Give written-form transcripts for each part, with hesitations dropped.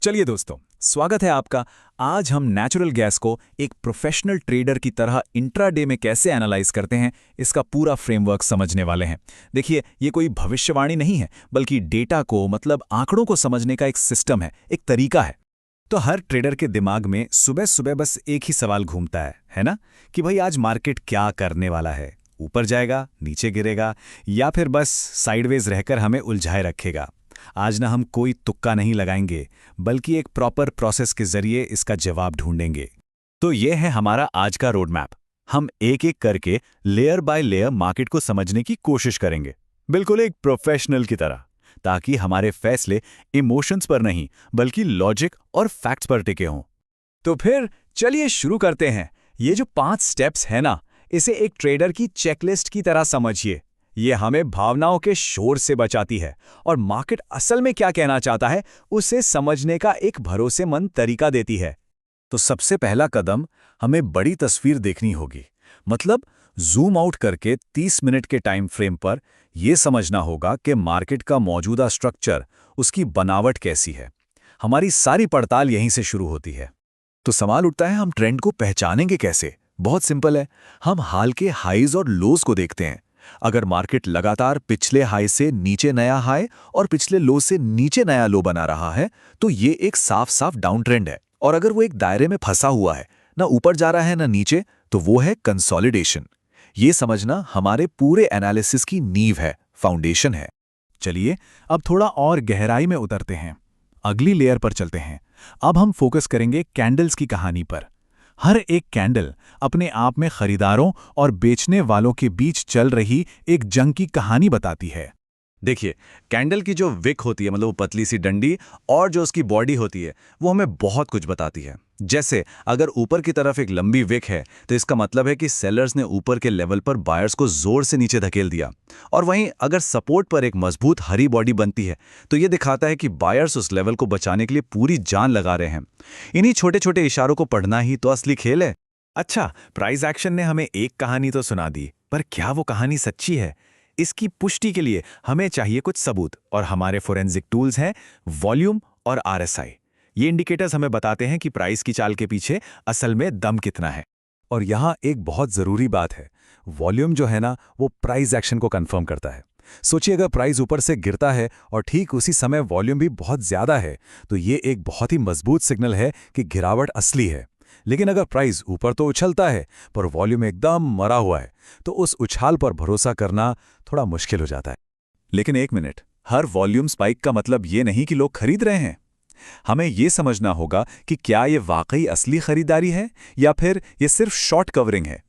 चलिए दोस्तों, स्वागत है आपका। आज हम नेचुरल गैस को एक प्रोफेशनल ट्रेडर की तरह इंट्राडे में कैसे एनालाइज करते हैं, इसका पूरा फ्रेमवर्क समझने वाले हैं। देखिए, ये कोई भविष्यवाणी नहीं है, बल्कि डेटा को मतलब आंकड़ों को समझने का एक सिस्टम है, एक तरीका है। तो हर ट्रेडर के दिमाग में सुबह सुबह बस एक ही सवाल घूमता है ना? कि भाई आज मार्केट क्या करने वाला है, ऊपर जाएगा, नीचे गिरेगा, या फिर बस साइडवेज रहकर हमें उलझाए रखेगा। आज ना हम कोई तुक्का नहीं लगाएंगे, बल्कि एक प्रॉपर प्रोसेस के जरिए इसका जवाब ढूंढेंगे। तो ये है हमारा आज का रोड मैप। हम एक एक करके लेयर बाय लेयर मार्केट को समझने की कोशिश करेंगे, बिल्कुल एक प्रोफेशनल की तरह, ताकि हमारे फैसले इमोशंस पर नहीं बल्कि लॉजिक और फैक्ट्स पर टिके हों। तो फिर चलिए शुरू करते हैं। ये जो 5 स्टेप्स है ना, इसे एक ट्रेडर की चेकलिस्ट की तरह समझिए। ये हमें भावनाओं के शोर से बचाती है और मार्केट असल में क्या कहना चाहता है उसे समझने का एक भरोसेमंद तरीका देती है। तो सबसे पहला कदम, हमें बड़ी तस्वीर देखनी होगी। मतलब जूम आउट करके 30 मिनट के टाइम फ्रेम पर यह समझना होगा कि मार्केट का मौजूदा स्ट्रक्चर, उसकी बनावट कैसी है। हमारी सारी पड़ताल यहीं से शुरू होती है। तो सवाल उठता है, हम ट्रेंड को पहचानेंगे कैसे? बहुत सिंपल है, हम हाल के हाईज और लोज को देखते हैं। अगर मार्केट लगातार पिछले हाई से नीचे नया हाई और पिछले लो से नीचे नया लो बना रहा है, तो ये एक साफ साफ डाउन ट्रेंड है। और अगर वो एक दायरे में फंसा हुआ है, ना ऊपर जा रहा है ना नीचे, तो वो है कंसोलिडेशन। ये समझना हमारे पूरे एनालिसिस की नींव है, फाउंडेशन है। चलिए अब थोड़ा और गहराई में उतरते हैं, अगली लेयर पर चलते हैं। अब हम फोकस करेंगे कैंडल्स की कहानी पर। हर एक कैंडल अपने आप में खरीदारों और बेचने वालों के बीच चल रही एक जंग की कहानी बताती है। देखिए, कैंडल की जो विक होती है, मतलब वो पतली सी डंडी, और जो उसकी बॉडी होती है, वो हमें बहुत कुछ बताती है। जैसे अगर ऊपर की तरफ एक लंबी विक है, तो इसका मतलब है कि सेलर्स ने ऊपर के लेवल पर बायर्स को जोर से नीचे धकेल दिया। और वहीं अगर सपोर्ट पर एक मजबूत हरी बॉडी बनती है, तो ये दिखाता है कि बायर्स उस लेवल को बचाने के लिए पूरी जान लगा रहे हैं। इन्हीं छोटे छोटे इशारों को पढ़ना ही तो असली खेल है। अच्छा, प्राइस एक्शन ने हमें एक कहानी तो सुना दी, पर क्या वो कहानी सच्ची है? इसकी पुष्टि के लिए हमें चाहिए कुछ सबूत, और हमारे फोरेंसिक टूल्स हैं वॉल्यूम और आरएसआई। ये इंडिकेटर्स हमें बताते हैं कि प्राइस की चाल के पीछे असल में दम कितना है। और यहाँ एक बहुत ज़रूरी बात है, वॉल्यूम जो है ना, वो प्राइस एक्शन को कंफर्म करता है। सोचिए, अगर प्राइस ऊपर से गिरता है और ठीक उसी समय वॉल्यूम भी बहुत ज़्यादा है, तो ये एक बहुत ही मजबूत सिग्नल है कि गिरावट असली है। लेकिन अगर प्राइस ऊपर तो उछलता है पर वॉल्यूम एकदम मरा हुआ है, तो उस उछाल पर भरोसा करना थोड़ा मुश्किल हो जाता है। लेकिन एक मिनट, हर वॉल्यूम स्पाइक का मतलब ये नहीं कि लोग खरीद रहे हैं। हमें ये समझना होगा कि क्या ये वाकई असली खरीदारी है या फिर ये सिर्फ शॉर्ट कवरिंग है।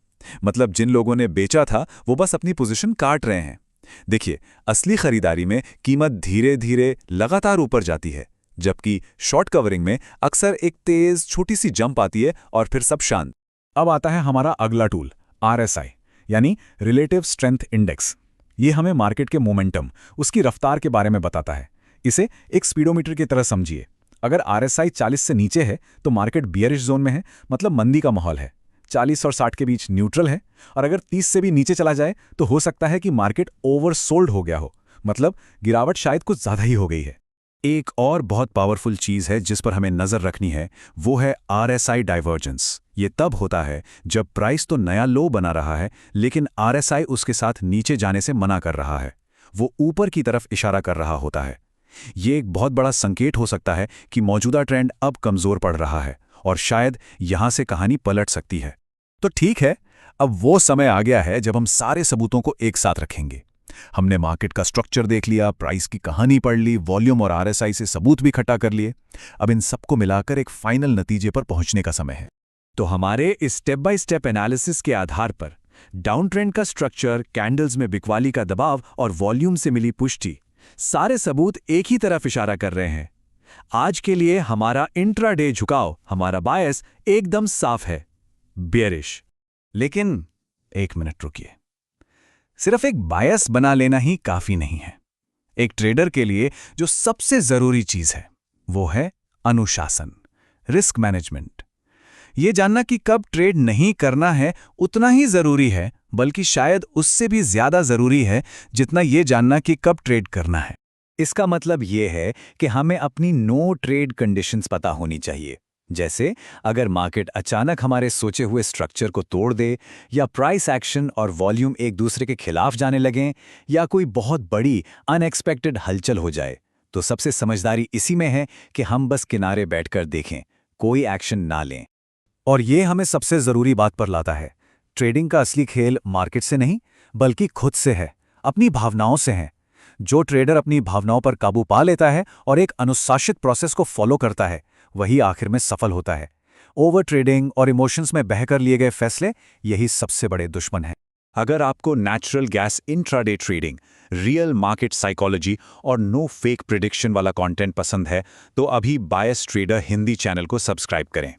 मतलब जिन लोगों ने बेचा था वो बस अपनी पोजीशन काट रहे हैं। देखिए, असली खरीदारी में कीमत धीरे धीरे लगातार ऊपर जाती है, जबकि शॉर्ट कवरिंग में अक्सर एक तेज छोटी सी जंप आती है और फिर सब शांत। अब आता है हमारा अगला टूल, आरएसआई, यानी रिलेटिव स्ट्रेंथ इंडेक्स। ये हमें मार्केट के मोमेंटम, उसकी रफ्तार के बारे में बताता है। इसे एक स्पीडोमीटर की तरह समझिए। अगर आरएसआई 40 से नीचे है तो मार्केट बियरिश जोन में है, मतलब मंदी का माहौल है। 40 और 60 के बीच न्यूट्रल है, और अगर 30 से भी नीचे चला जाए तो हो सकता है कि मार्केट ओवरसोल्ड हो गया हो, मतलब गिरावट शायद कुछ ज्यादा ही हो गई है। एक और बहुत पावरफुल चीज है जिस पर हमें नजर रखनी है, वो है आरएसआई डाइवर्जेंस। ये तब होता है जब प्राइस तो नया लो बना रहा है, लेकिन आरएसआई उसके साथ नीचे जाने से मना कर रहा है, वो ऊपर की तरफ इशारा कर रहा होता है। ये एक बहुत बड़ा संकेत हो सकता है कि मौजूदा ट्रेंड अब कमजोर पड़ रहा है और शायद यहां से कहानी पलट सकती है। तो ठीक है, अब वो समय आ गया है जब हम सारे सबूतों को एक साथ रखेंगे। हमने मार्केट का स्ट्रक्चर देख लिया, प्राइस की कहानी पढ़ ली, वॉल्यूम और आरएसआई से सबूत भी इकट्ठा कर लिए। अब इन सबको मिलाकर एक फाइनल नतीजे पर पहुंचने का समय है। तो हमारे इस स्टेप बाय स्टेप एनालिसिस के आधार पर डाउन ट्रेंड का स्ट्रक्चर, कैंडल्स में बिकवाली का दबाव और वॉल्यूम से मिली पुष्टि, सारे सबूत एक ही तरफ इशारा कर रहे हैं। आज के लिए हमारा इंट्राडे झुकाव, हमारा बायस एकदम साफ है, बेयरिश। लेकिन एक मिनट रुकिए, सिर्फ एक बायस बना लेना ही काफी नहीं है। एक ट्रेडर के लिए जो सबसे जरूरी चीज है वो है अनुशासन, रिस्क मैनेजमेंट। ये जानना कि कब ट्रेड नहीं करना है उतना ही जरूरी है, बल्कि शायद उससे भी ज्यादा जरूरी है जितना ये जानना कि कब ट्रेड करना है। इसका मतलब ये है कि हमें अपनी नो ट्रेड कंडीशंस पता होनी चाहिए। जैसे अगर मार्केट अचानक हमारे सोचे हुए स्ट्रक्चर को तोड़ दे, या प्राइस एक्शन और वॉल्यूम एक दूसरे के खिलाफ जाने लगें, या कोई बहुत बड़ी अनएक्सपेक्टेड हलचल हो जाए, तो सबसे समझदारी इसी में है कि हम बस किनारे बैठकर देखें, कोई एक्शन ना लें। और ये हमें सबसे ज़रूरी बात पर लाता है। ट्रेडिंग का असली खेल मार्केट से नहीं, बल्कि खुद से है, अपनी भावनाओं से है। जो ट्रेडर अपनी भावनाओं पर काबू पा लेता है और एक अनुशासित प्रोसेस को फॉलो करता है, वही आखिर में सफल होता है। ओवर ट्रेडिंग और इमोशंस में बहकर लिए गए फैसले यही सबसे बड़े दुश्मन हैं। अगर आपको natural gas intraday trading, real market psychology और नो फेक प्रिडिक्शन वाला कंटेंट पसंद है, तो अभी बायस ट्रेडर हिंदी चैनल को सब्सक्राइब करें।